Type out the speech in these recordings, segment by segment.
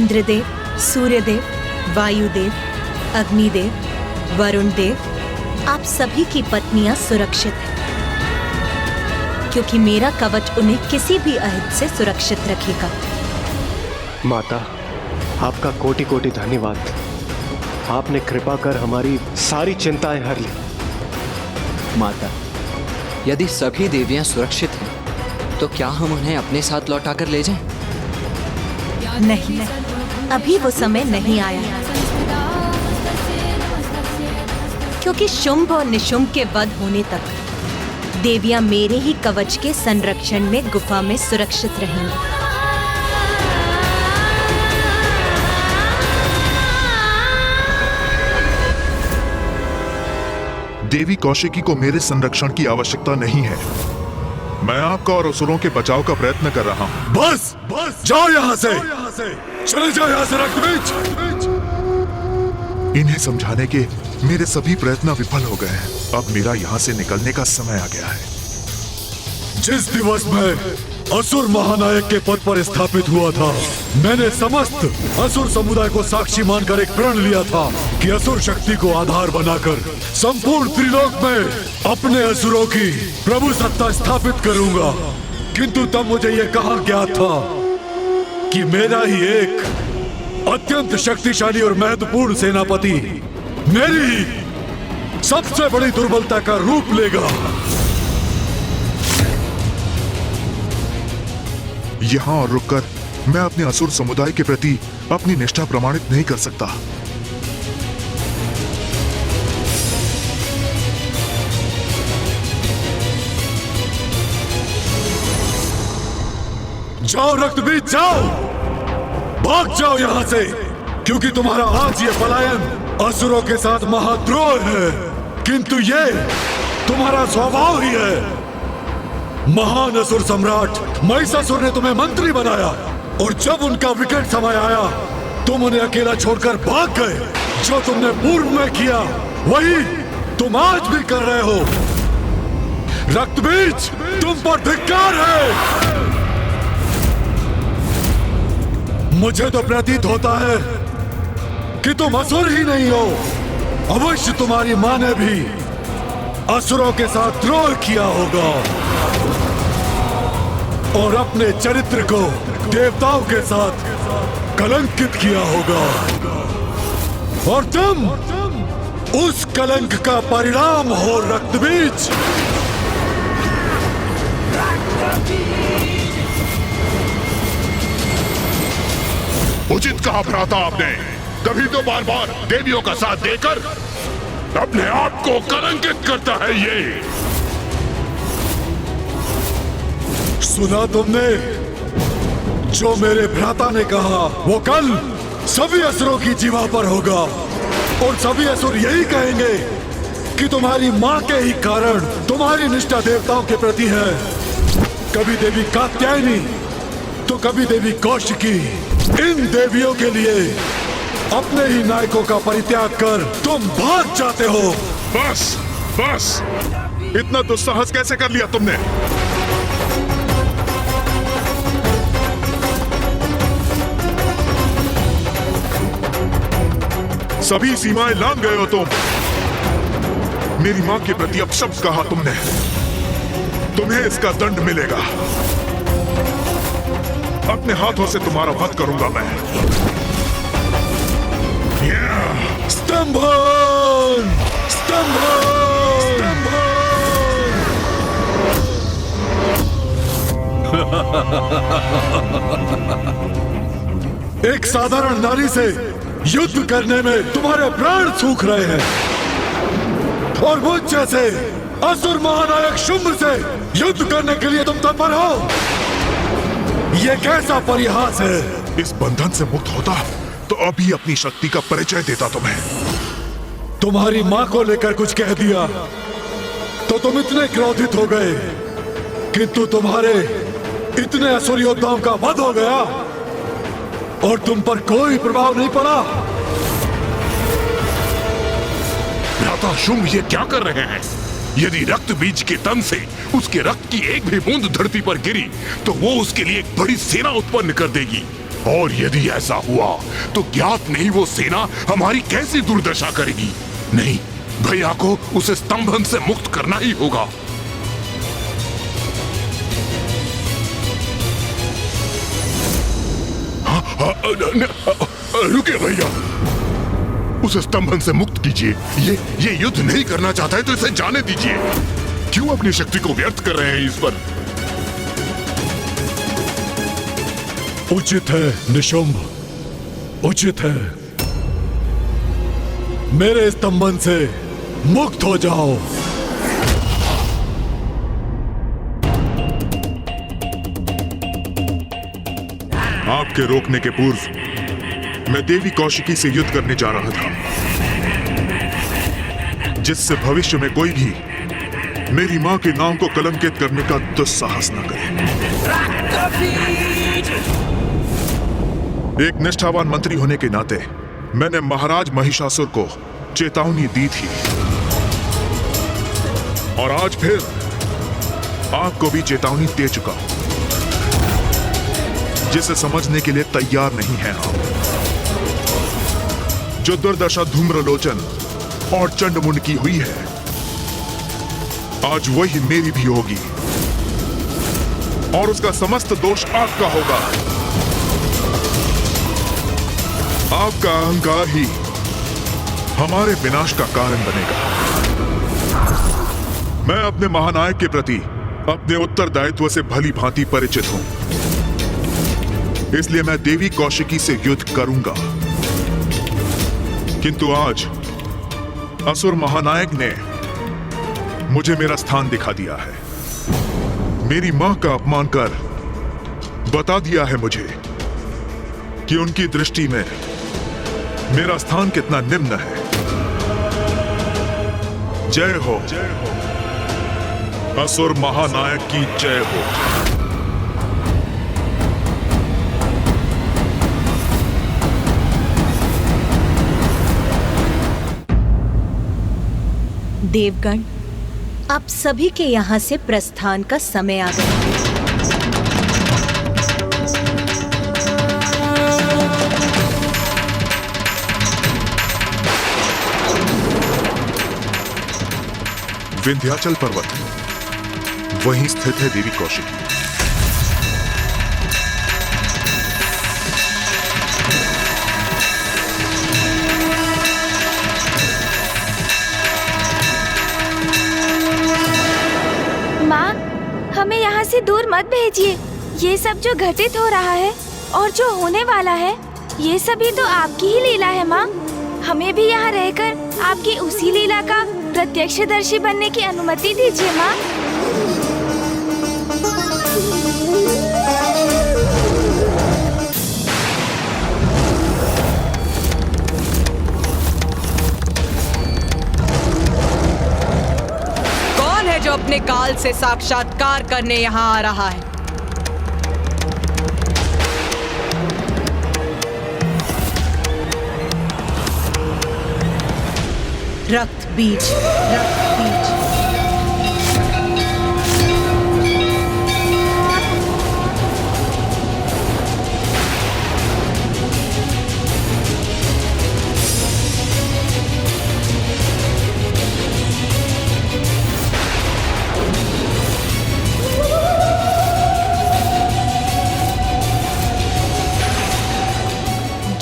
इंद्रदेव, सूर्यदेव, वायुदेव, अग्निदेव, वरुण देव, आप सभी की पत्नियां सुरक्षित हैं, क्योंकि मेरा कवच उन्हें किसी भी अहित से सुरक्षित रखेगा। माता, आपका कोटि कोटि धन्यवाद। आपने कृपा कर हमारी सारी चिंताएं हर ली। माता, यदि सभी देवियां सुरक्षित हैं, तो क्या हम उन्हें अपने साथ लौटा कर ले जाएं? नहीं, अभी वो समय नहीं आया, क्योंकि शुंभ और निशुंभ के वध होने तक देवियां मेरे ही कवच के संरक्षण में गुफा में सुरक्षित रहेंगी। देवी कौशिकी को मेरे संरक्षण की आवश्यकता नहीं है। मैं आपका और असुरों के बचाव का प्रयत्न कर रहा हूँ। बस बस जाओ यहाँ से, चले जाओ यहाँ से रक्तबीज। इन्हें समझाने के मेरे सभी प्रयत्न विफल हो गए हैं। अब मेरा यहाँ से निकलने का समय आ गया है। जिस दिवस में असुर महानायक के पद पर स्थापित हुआ था, मैंने समस्त असुर समुदाय को साक्षी मानकर एक प्रण लिया था कि असुर शक्ति को आधार बनाकर संपूर्ण त्रिलोक में अपने असुरों की प्रभु सत्ता स्थापित करूंगा। किंतु तब मुझे यह कहा गया था कि मेरा ही एक अत्यंत शक्तिशाली और महत्वपूर्ण सेनापति मेरी ही सबसे बड़ी दुर्बलता का रूप लेगा। यहाँ और रुककर मैं अपने असुर समुदाय के प्रति अपनी निष्ठा प्रमाणित नहीं कर सकता। जाओ रक्तबीज, जाओ, भाग जाओ यहाँ से, क्योंकि तुम्हारा आज ये पलायन असुरों के साथ महाद्रोह है। किंतु ये तुम्हारा स्वभाव ही है। महान असुर सम्राट महिषासुर ने तुम्हें मंत्री बनाया, और जब उनका विकट समय आया तुम उन्हें अकेला छोड़कर भाग गए। जो तुमने पूर्व में किया वही तुम आज भी कर रहे हो। रक्तबीज, तुम पर धिक्कार है। मुझे तो प्रतीत होता है कि तुम असुर ही नहीं हो। अवश्य तुम्हारी मां ने भी असुरों के साथ द्रोह किया होगा और अपने चरित्र को देवताओं के साथ कलंकित किया होगा, और तुम उस कलंक का परिणाम हो रक्तबीज। उचित कहा भ्राता आपने। तभी तो बार बार देवियों का साथ देकर अपने आप को कलंकित करता है ये। सुना तुमने जो मेरे भ्राता ने कहा? वो कल सभी असुरों की जीवा पर होगा, और सभी असुर यही कहेंगे कि तुम्हारी मां के ही कारण तुम्हारी निष्ठा देवताओं के प्रति है। कभी देवी कात्यायनी तो कभी देवी कौशिकी। इन देवियों के लिए अपने ही नायकों का परित्याग कर तुम भाग जाते हो। बस बस, इतना दुस्साहस कैसे कर लिया तुमने? सभी सीमाएं लांघ गए हो तुम। मेरी मां के प्रति अपशब्द कहा तुमने। तुम्हें इसका दंड मिलेगा। अपने हाथों से तुम्हारा वध करूंगा मैं। स्तंभन! स्तंभन! स्तंभन! एक साधारण नारी से युद्ध करने में तुम्हारे प्राण सूख रहे हैं, और मुझ जैसे असुर महानायक शुंभ से युद्ध करने के लिए तुम तत्पर हो। यह कैसा परिहास है? इस बंधन से मुक्त होता तो अभी अपनी शक्ति का परिचय देता तुम्हें। तुम्हारी मां को लेकर कुछ कह दिया तो तुम इतने क्रोधित हो गए, किंतु तुम्हारे इतने असुर योद्धाओं का वध हो गया और तुम पर कोई प्रभाव नहीं पड़ा। भ्राता शुंभ ये क्या कर रहे हैं? यदि रक्त बीज के तन से उसके रक्त की एक भी बूंद धरती पर गिरी तो वो उसके लिए एक बड़ी सेना उत्पन्न कर देगी। और यदि ऐसा हुआ तो ज्ञात नहीं वो सेना हमारी कैसी दुर्दशा करेगी। नहीं, भैया को उसे स्तंभन से मुक्त करना ही होगा। रुकिए भैया, उसे स्तंभन से मुक्त कीजिए। ये युद्ध नहीं करना चाहता है तो इसे जाने दीजिए। क्यों अपनी शक्ति को व्यर्थ कर रहे हैं इस पर? उचित है निशुंभ, उचित है। मेरे स्तंभन से मुक्त हो जाओ। आपके रोकने के पूर्व मैं देवी कौशिकी से युद्ध करने जा रहा था, जिससे भविष्य में कोई भी मेरी मां के नाम को कलंकित करने का दुस्साहस न करे। एक निष्ठावान मंत्री होने के नाते मैंने महाराज महिषासुर को चेतावनी दी थी, और आज फिर आपको भी चेतावनी दे चुका हूं, जिसे समझने के लिए तैयार नहीं हैं आप। जो दुर्दशा धूम्रलोचन और चंडमुंड की हुई है, आज वही मेरी भी होगी, और उसका समस्त दोष आपका होगा। आपका अहंकार ही हमारे विनाश का कारण बनेगा। मैं अपने महानायक के प्रति अपने उत्तरदायित्व से भली भांति परिचित हूं, इसलिए मैं देवी कौशिकी से युद्ध करूंगा। किंतु आज असुर महानायक ने मुझे मेरा स्थान दिखा दिया है। मेरी मां का अपमान कर बता दिया है मुझे कि उनकी दृष्टि में मेरा स्थान कितना निम्न है। जय हो, असुर महानायक की जय हो। देवगण, आप सभी के यहाँ से प्रस्थान का समय आ गया है। विंध्याचल पर्वत, वहीं स्थित है देवी कौशिकी। माँ, हमें यहाँ से दूर मत भेजिए। ये सब जो घटित हो रहा है और जो होने वाला है, ये सभी तो आपकी ही लीला है माँ। हमें भी यहाँ रहकर आपकी उसी लीला का प्रत्यक्षदर्शी बनने की अनुमति दीजिए माँ। कौन है जो अपने काल से साक्षात्कार करने यहाँ आ रहा है? रक्त बीज, रक्त बीज।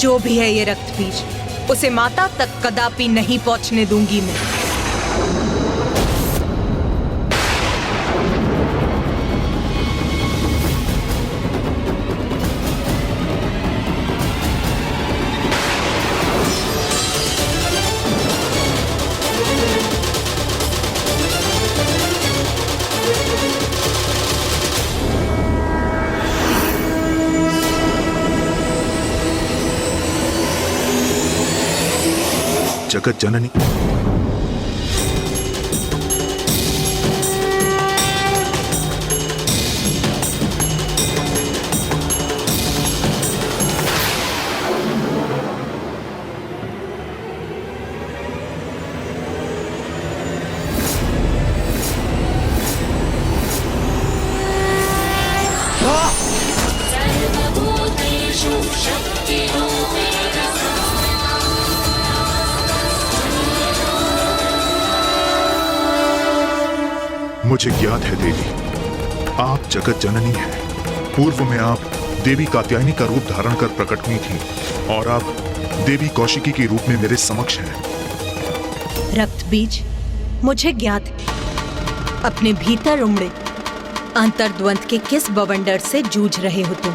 जो भी है ये रक्त बीज, उसे माता तक कदापि नहीं पहुंचने दूंगी मैं। जगत जननी, मुझे ज्ञात है देवी, आप जगत जननी हैं। पूर्व में आप देवी कात्यायनी का रूप धारण कर प्रकट हुई थी और आप देवी कौशिकी के रूप में मेरे समक्ष हैं। रक्त बीज, मुझे ज्ञात है अपने भीतर उमड़े अंतर्द्वंद के किस बवंडर से जूझ रहे हो तुम।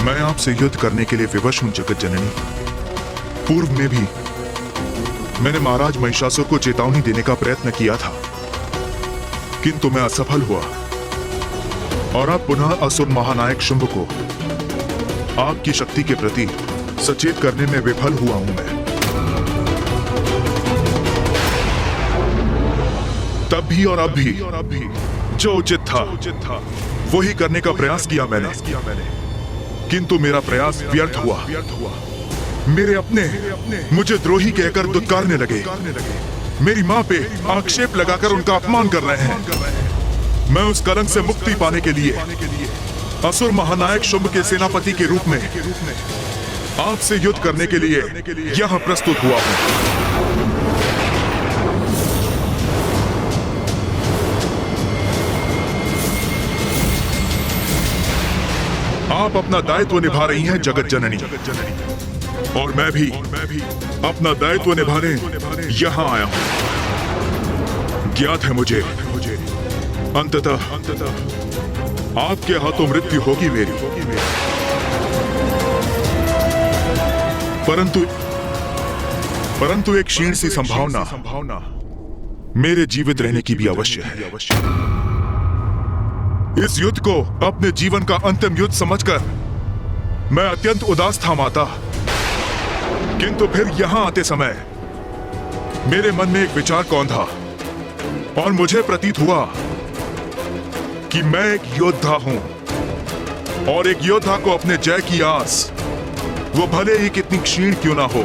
मैं आपसे युद्ध करने के लिए विवश हूं जगत जननी। पूर्व में भी मैंने महाराज महिषासुर को चेतावनी देने का प्रयत्न किया था, किंतु मैं असफल हुआ और अब पुनः असुर महानायक शुंभ को आपकी शक्ति के प्रति सचेत करने में विफल हुआ हूं मैं। तब भी और अब भी जो उचित था वही करने का प्रयास किया मैंने, किंतु मेरा प्रयास व्यर्थ हुआ। मेरे अपने मुझे द्रोही कहकर दुत्कारने लगे, मेरी मां पे आक्षेप लगाकर उनका अपमान कर रहे हैं। मैं उस कलंक से मुक्ति पाने के लिए असुर महानायक शुंभ के सेनापति के रूप में आपसे युद्ध करने के लिए यहां प्रस्तुत हुआ हूं। आप अपना दायित्व निभा रही हैं जगत जननी, और मैं भी अपना दायित्व निभाने यहां आया हूं। ज्ञात है मुझे अंततः आपके हाथों मृत्यु होगी मेरी, परंतु एक क्षीण सी संभावना मेरे जीवित रहने की भी अवश्य है। इस युद्ध को अपने जीवन का अंतिम युद्ध समझकर मैं अत्यंत उदास था माता, किंतु फिर यहां आते समय मेरे मन में एक विचार कौंधा और मुझे प्रतीत हुआ कि मैं एक योद्धा हूं और एक योद्धा को अपने जय की आस, वो भले ही कितनी क्षीण क्यों ना हो,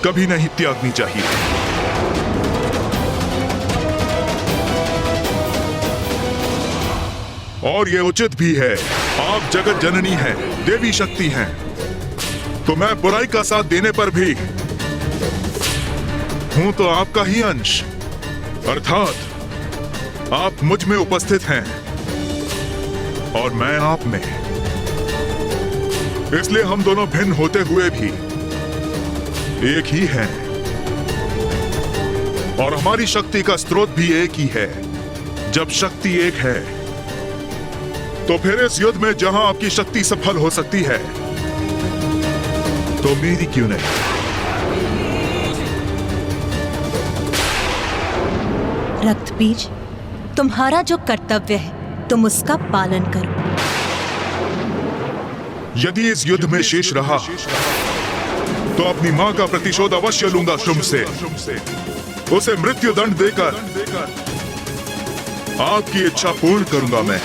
कभी नहीं त्यागनी चाहिए। और ये उचित भी है, आप जगत जननी हैं, देवी शक्ति हैं, तो मैं बुराई का साथ देने पर भी हूं तो आपका ही अंश, अर्थात आप मुझ में उपस्थित हैं और मैं आप में। इसलिए हम दोनों भिन्न होते हुए भी एक ही हैं और हमारी शक्ति का स्रोत भी एक ही है। जब शक्ति एक है तो फिर इस युद्ध में जहां आपकी शक्ति सफल हो सकती है तो मेरी क्यों नहीं। रक्त बीज, तुम्हारा जो कर्तव्य है तुम उसका पालन करो। यदि इस युद्ध में शेष रहा तो अपनी मां का प्रतिशोध अवश्य लूंगा शुंभ से, उसे मृत्यु दंड देकर आपकी इच्छा पूर्ण करूंगा मैं।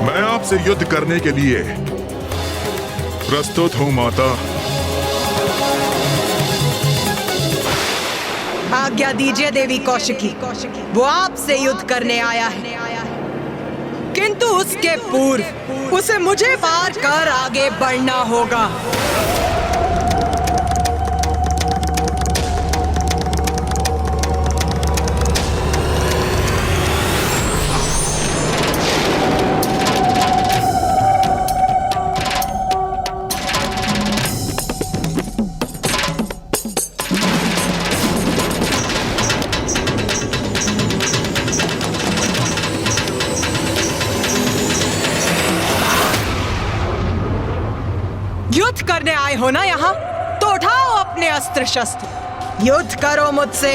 मैं आपसे युद्ध करने के लिए प्रस्तुत हूं माता। आज्ञा दीजिए देवी कौशिकी, वो आपसे युद्ध करने आया है, किंतु उसके पूर्व उसे मुझे पार कर आगे बढ़ना होगा। युद्ध करने आए हो ना यहाँ, तो उठाओ अपने अस्त्र शस्त्र, युद्ध करो मुझसे।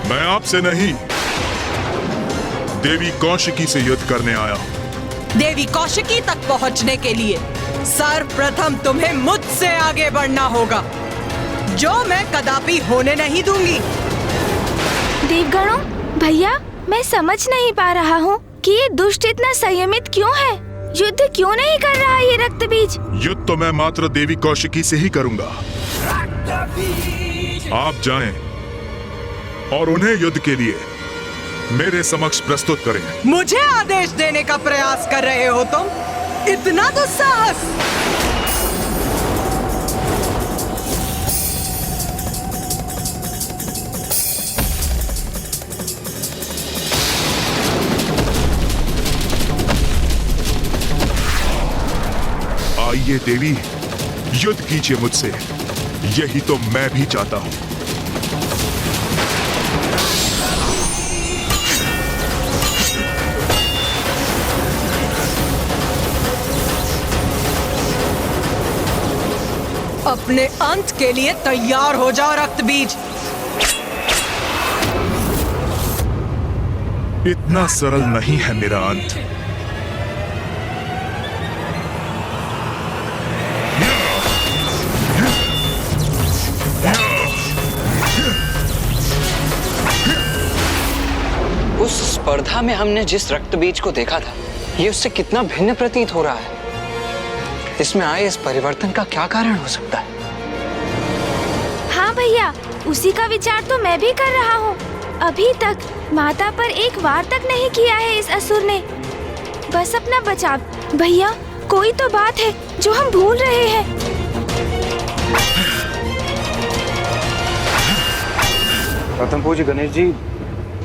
मैं आपसे नहीं, देवी कौशिकी से युद्ध करने आया हूं। देवी कौशिकी तक पहुंचने के लिए सर्वप्रथम तुम्हें मुझसे आगे बढ़ना होगा, जो मैं कदापि होने नहीं दूंगी। देवगणों, भैया, मैं समझ नहीं पा रहा हूँ कि ये दुष्ट इतना संयमित क्यों है। युद्ध क्यों नहीं कर रहा ये रक्त बीज? युद्ध तो मैं मात्र देवी कौशिकी से ही करूंगा। आप जाएं और उन्हें युद्ध के लिए मेरे समक्ष प्रस्तुत करें। मुझे आदेश देने का प्रयास कर रहे हो तुम? इतना दुस्साहस! आइए देवी, युद्ध कीजिए मुझसे, यही तो मैं भी चाहता हूं। अपने अंत के लिए तैयार हो जाओ रक्तबीज। इतना सरल नहीं है मेरा अंत। उस स्पर्धा में हमने जिस रक्त बीज को देखा था, ये उससे कितना भिन्न प्रतीत हो रहा है। इसमें आए इस परिवर्तन का क्या कारण हो सकता है? हाँ भैया, उसी का विचार तो मैं भी कर रहा हूँ। अभी तक माता पर एक वार तक नहीं किया है इस असुर ने। बस अपना बचाव। भैया, कोई तो बात है जो हम भूल रहे हैं। प्रथम पूज्य गणेश जी,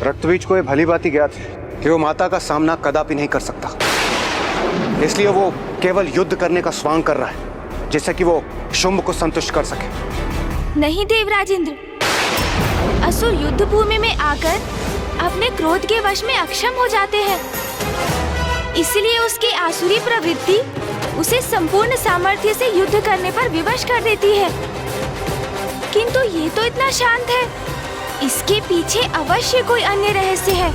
रक्तबीज को ये भली बात ही ज्ञात है कि वो माता का सामना कदापि नहीं कर सकता, इसलिए वो केवल युद्ध करने का स्वांग कर रहा है, जिससे कि वो शुंभ को संतुष्ट कर सके। नहीं देवराजेंद्र, असुर युद्ध भूमि में आकर अपने क्रोध के वश में अक्षम हो जाते हैं। इसलिए उसकी आसुरी प्रवृत्ति उसे संपूर्ण सामर्थ्य से युद्ध करने पर विवश कर देती है। किंतु ये तो इतना शांत है, इसके पीछे अवश्य कोई अन्य रहस्य है।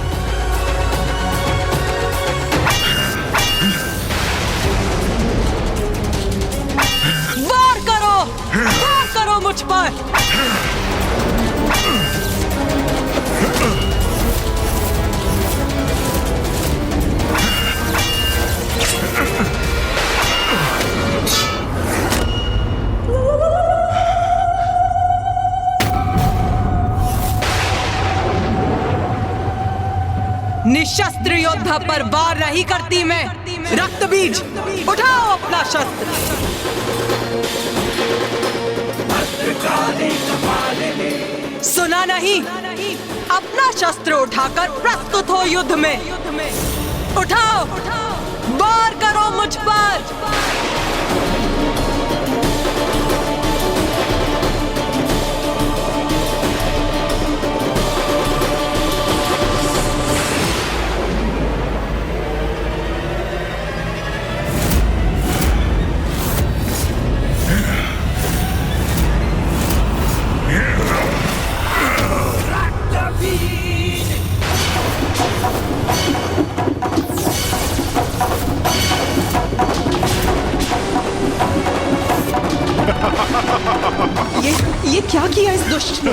वार करो मुझ पर। निशस्त्र योद्धा पर वार नहीं करती मैं। रक्तबीज, उठाओ अपना शस्त्र। सुना नहीं? अपना शस्त्र उठाकर प्रस्तुत हो युद्ध में। उठाओ, वार करो मुझ पर। ये क्या किया इस दुष्ट ने?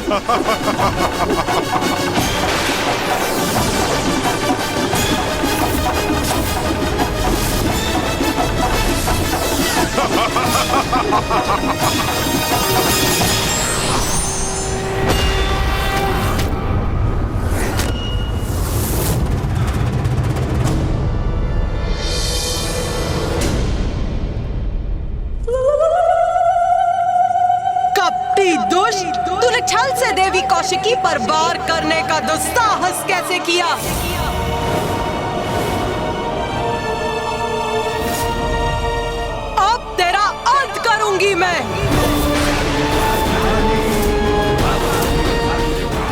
तूने छल से देवी कौशिकी पर वार करने का दुस्साहस कैसे किया? अब तेरा अंत करूंगी मैं।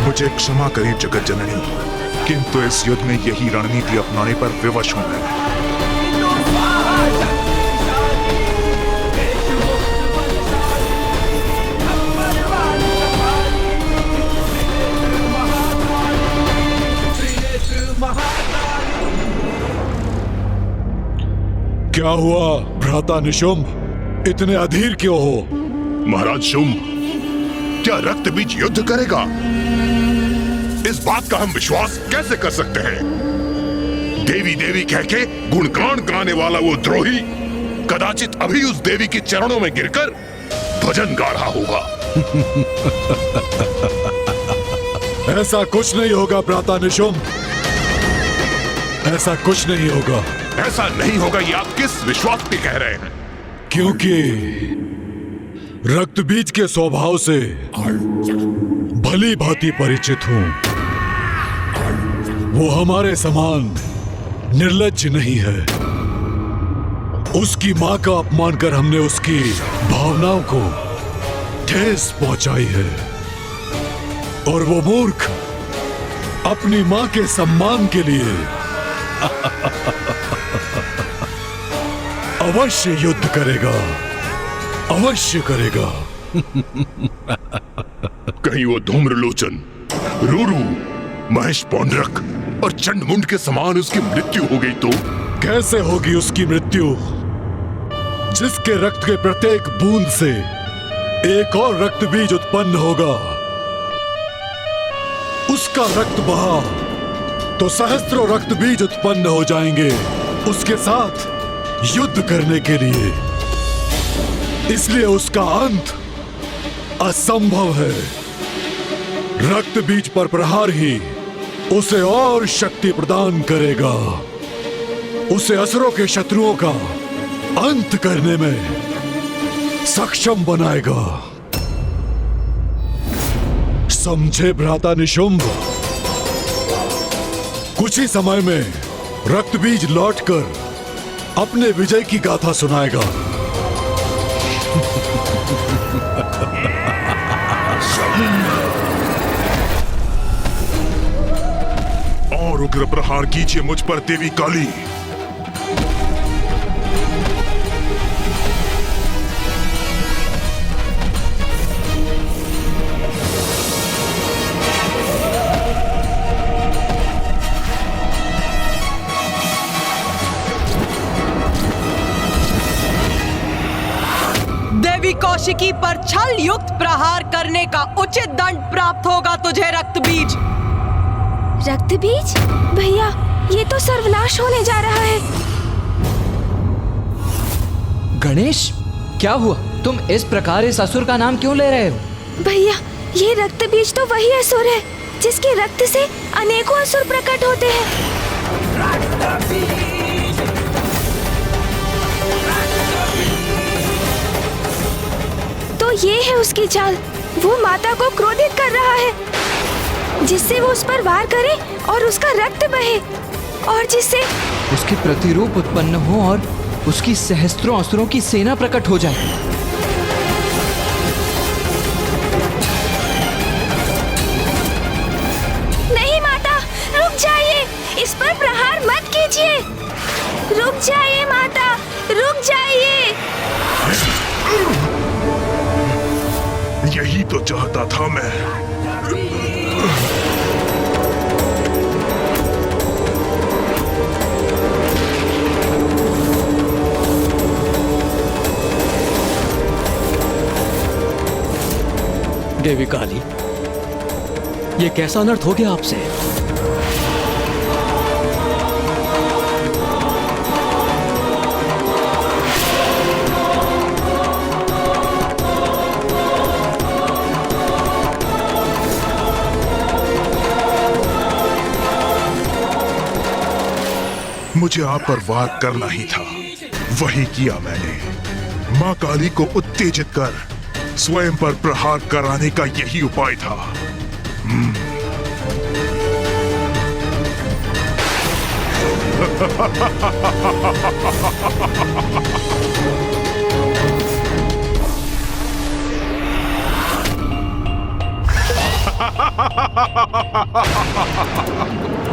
मुझे क्षमा करें जगत जननी, किंतु इस युद्ध में यही रणनीति अपनाने पर विवश हूं मैं। क्या हुआ भ्राता निशुंभ, इतने अधीर क्यों हो? महाराज शुंभ, क्या रक्तबीज युद्ध करेगा? इस बात का हम विश्वास कैसे कर सकते हैं? देवी देवी कह के गुणगान गाने वाला वो द्रोही कदाचित अभी उस देवी के चरणों में गिरकर भजन गा रहा होगा। ऐसा कुछ नहीं होगा भ्राता निशुंभ। ऐसा कुछ नहीं होगा। ऐसा नहीं होगा ये आप किस विश्वास पे कह रहे हैं? क्योंकि रक्त बीज के स्वभाव से भली भांति परिचित हूं। वो हमारे समान निर्लज्ज नहीं है। उसकी मां का अपमान कर हमने उसकी भावनाओं को ठेस पहुंचाई है, और वो मूर्ख अपनी मां के सम्मान के लिए अवश्य युद्ध करेगा, अवश्य करेगा। कहीं वो धूम्रलोचन, रूरू, महेश पौंड्रक और चंडमुंड के समान उसकी मृत्यु हो गई तो? कैसे होगी उसकी मृत्यु, जिसके रक्त के प्रत्येक बूंद से एक और रक्त बीज उत्पन्न होगा। उसका रक्त बहा तो सहस्त्रों रक्त बीज उत्पन्न हो जाएंगे उसके साथ युद्ध करने के लिए। इसलिए उसका अंत असंभव है। रक्त बीज पर प्रहार ही उसे और शक्ति प्रदान करेगा, उसे असुरों के शत्रुओं का अंत करने में सक्षम बनाएगा। समझे भ्राता निशुंभ? कुछ ही समय में रक्त बीज लौटकर अपने विजय की गाथा सुनाएगा। और उग्र प्रहार कीजिए मुझ पर देवी काली। देवी कौशिकी पर छल युक्त प्रहार करने का उचित दंड प्राप्त होगा तुझे रक्त बीज। रक्त बीज? भैया, ये तो सर्वनाश होने जा रहा है। गणेश, क्या हुआ? तुम इस प्रकार इस असुर का नाम क्यों ले रहे हो? भैया, ये रक्त बीज तो वही असुर है जिसके रक्त से अनेकों असुर प्रकट होते हैं। तो ये है उसकी चाल। वो माता को क्रोधित कर रहा है, जिससे वो उस पर वार करे और उसका रक्त बहे, और जिससे उसके प्रतिरूप उत्पन्न हो और उसकी सहस्त्रों असुरों की सेना प्रकट हो जाए। नहीं माता, रुक जाइए, इस पर प्रहार मत कीजिए। रुक जाइए माता, रुक जाइए। यही तो चाहता था मैं। देवी काली, ये कैसा अनर्थ हो गया आपसे? मुझे आप पर वार करना ही था, वही किया मैंने। मां काली को उत्तेजित कर स्वयं पर प्रहार कराने का यही उपाय था।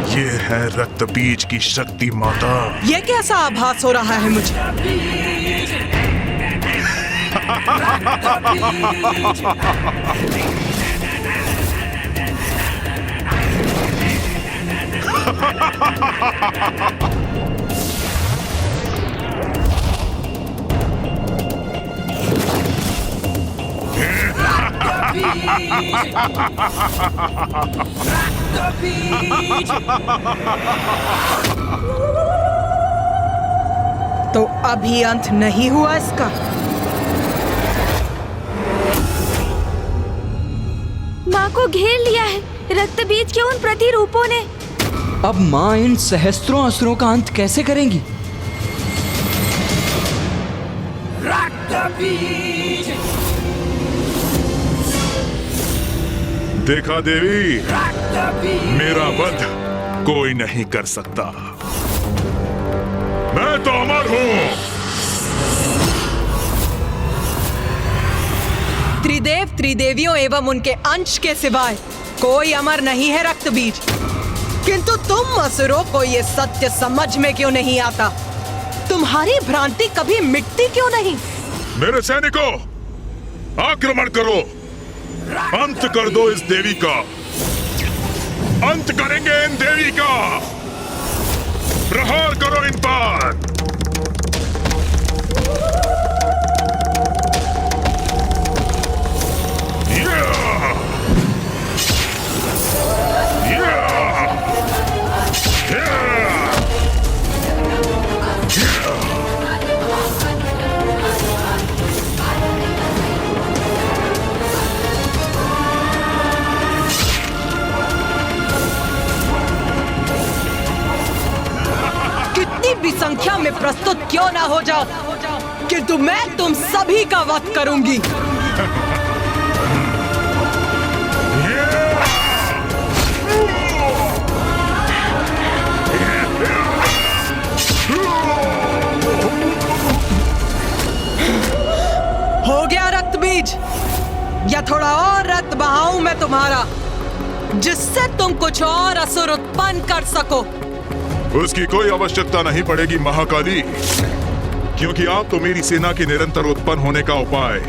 ये है रक्त बीज की शक्ति माता। ये कैसा आभास हो रहा है मुझे? तो अभी अंत नहीं हुआ इसका? माँ को घेर लिया है रक्त बीज के उन प्रतिरूपों ने। अब माँ इन सहस्त्रों असुरों का अंत कैसे करेंगी? देखा देवी, मेरा वध कोई नहीं कर सकता। मैं तो अमर हूं। त्रिदेव त्रिदेवियों एवं उनके अंश के सिवाय कोई अमर नहीं है रक्त बीज। किंतु तुम असुरों को ये सत्य समझ में क्यों नहीं आता? तुम्हारी भ्रांति कभी मिटती क्यों नहीं? मेरे सैनिकों, आक्रमण करो, अंत कर दो इस देवी का। अंत करेंगे इन देवी का। प्रहार करो इन पर। कितनी भी संख्या में प्रस्तुत क्यों ना हो जाओ, किंतु मैं तुम सभी का वध करूंगी। हो गया रक्त बीज, या थोड़ा और रक्त बहाऊं मैं तुम्हारा, जिससे तुम कुछ और असुर उत्पन्न कर सको? उसकी कोई आवश्यकता नहीं पड़ेगी महाकाली, क्योंकि आप तो मेरी सेना के निरंतर उत्पन्न होने का उपाय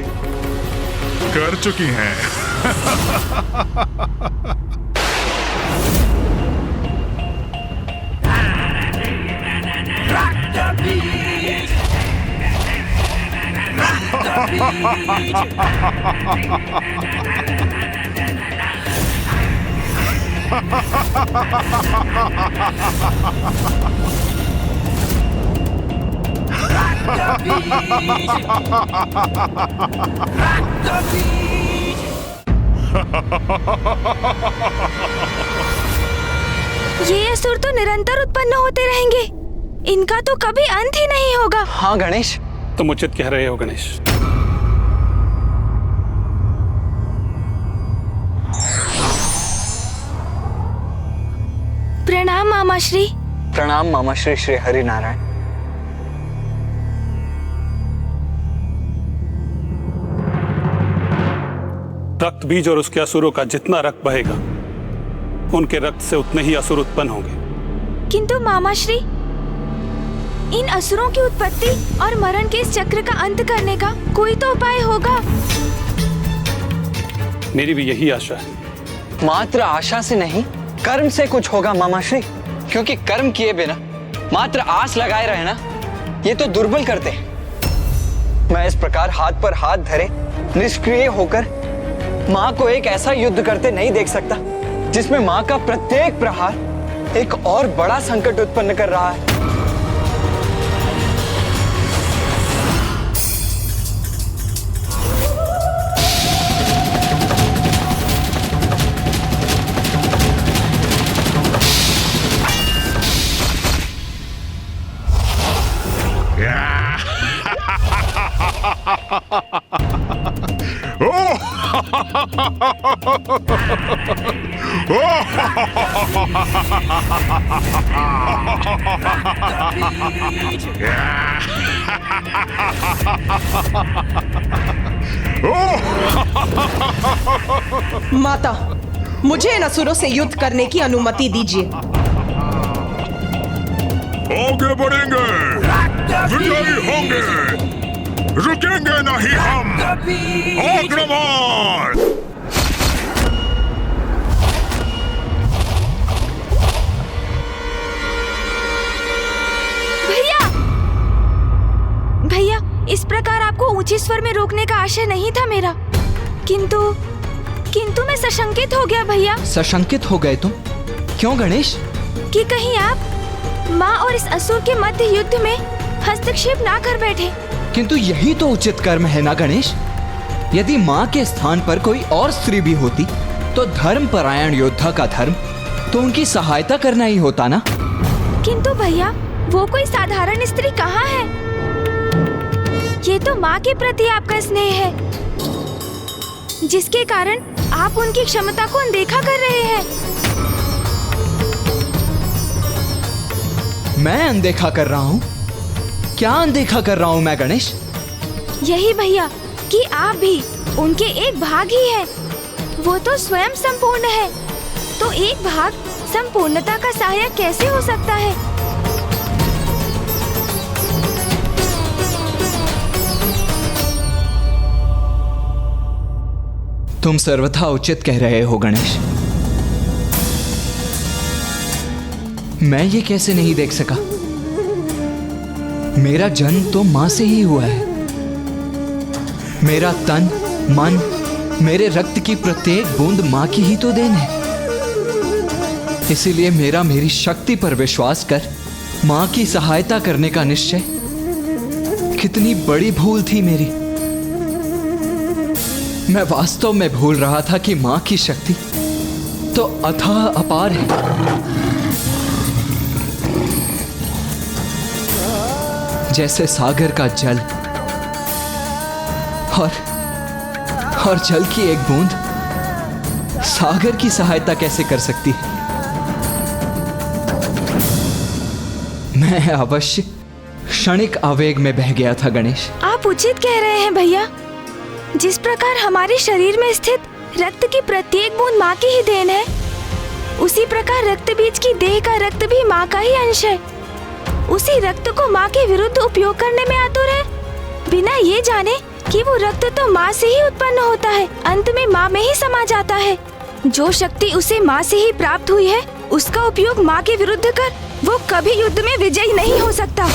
कर चुकी हैं। ये असुर तो निरंतर उत्पन्न होते रहेंगे, इनका तो कभी अंत ही नहीं होगा। हाँ गणेश, तुम उचित कह रहे हो गणेश। प्रणाम मामाश्री। प्रणाम मामाश्री श्री हरि नारायण। रक्त बीज और उसके असुरों का जितना रक्त बहेगा, उनके रक्त से उतने ही असुर उत्पन्न होंगे। किंतु मामाश्री, इन असुरों की उत्पत्ति और मरण के इस चक्र का अंत करने का कोई तो उपाय होगा। मेरी भी यही आशा है। मात्र आशा से नहीं, कर्म से कुछ होगा मामाश्री, क्योंकि कर्म किए बिना मात्र आस लगाए रहना ये तो दुर्बल करते हैं। मैं इस प्रकार हाथ पर हाथ धरे निष्क्रिय होकर माँ को एक ऐसा युद्ध करते नहीं देख सकता जिसमें माँ का प्रत्येक प्रहार एक और बड़ा संकट उत्पन्न कर रहा है। माता, मुझे इन असुरों से युद्ध करने की अनुमति दीजिए। आगे बढ़ेंगे, विजयी होंगे, रुकेंगे नहीं हम। आक्रमण! भैया, भैया, इस प्रकार आपको ऊंचे स्वर में रोकने का आशय नहीं था मेरा, किंतु मैं सशंकित हो गया भैया। सशंकित हो गए तुम? क्यों गणेश? कि कहीं आप माँ और इस असुर के मध्य युद्ध में हस्तक्षेप ना कर बैठे। किंतु यही तो उचित कर्म है ना गणेश। यदि माँ के स्थान पर कोई और स्त्री भी होती तो धर्मपरायण योद्धा का धर्म तो उनकी सहायता करना ही होता ना। किंतु भैया वो कोई साधारण स्त्री कहाँ है? ये तो माँ के प्रति आपका स्नेह है, जिसके कारण आप उनकी क्षमता को अनदेखा कर रहे हैं। मैं अनदेखा कर रहा हूँ? क्या अनदेखा कर रहा हूँ मैं गणेश? यही भैया कि आप भी उनके एक भाग ही हैं। वो तो स्वयं संपूर्ण है, तो एक भाग संपूर्णता का सहायक कैसे हो सकता है? तुम सर्वथा उचित कह रहे हो गणेश। मैं ये कैसे नहीं देख सका? मेरा जन्म तो मां से ही हुआ है। मेरा तन, मन, मेरे रक्त की प्रत्येक बूंद मां की ही तो देन है। इसीलिए मेरी शक्ति पर विश्वास कर मां की सहायता करने का निश्चय कितनी बड़ी भूल थी मेरी। मैं वास्तव में भूल रहा था कि मां की शक्ति तो अथाह अपार है। जैसे सागर का जल और जल की एक बूंद सागर की सहायता कैसे कर सकती है? मैं अवश्य क्षणिक आवेग में बह गया था गणेश। आप उचित कह रहे हैं भैया। जिस प्रकार हमारे शरीर में स्थित रक्त की प्रत्येक बूंद माँ की ही देन है, उसी प्रकार रक्त बीज की देह का रक्त भी माँ का ही अंश है। उसी रक्त को माँ के विरुद्ध उपयोग करने में आतुर है, बिना ये जाने कि वो रक्त तो माँ से ही उत्पन्न होता है, अंत में माँ में ही समा जाता है। जो शक्ति उसे माँ से ही प्राप्त हुई है, उसका उपयोग माँ के विरुद्ध कर वो कभी युद्ध में विजयी नहीं हो सकता।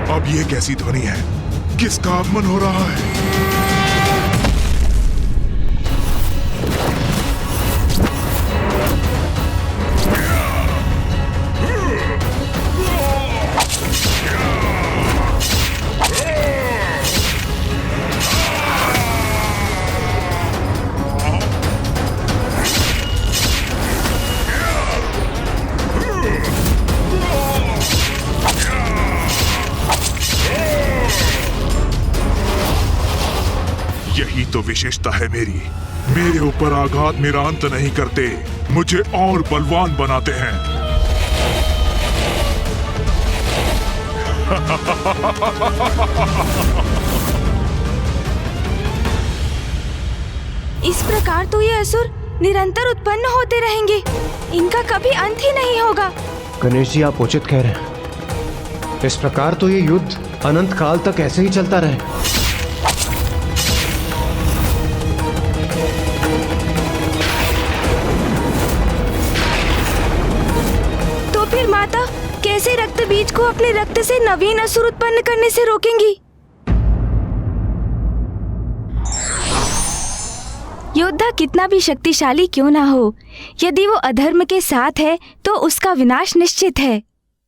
अब ये कैसी ध्वनि है? किसका आगमन हो रहा है? यही तो विशेषता है मेरी। मेरे ऊपर आघात मेरा अंत नहीं करते, मुझे और बलवान बनाते हैं। इस प्रकार तो ये असुर निरंतर उत्पन्न होते रहेंगे, इनका कभी अंत ही नहीं होगा। गणेश जी, आप उचित कह रहे हैं। इस प्रकार तो ये युद्ध अनंत काल तक ऐसे ही चलता रहे। फिर माता कैसे रक्त बीज को अपने रक्त से नवीन असुर उत्पन्न करने से रोकेंगी? योद्धा कितना भी शक्तिशाली क्यों ना हो, यदि वो अधर्म के साथ है तो उसका विनाश निश्चित है।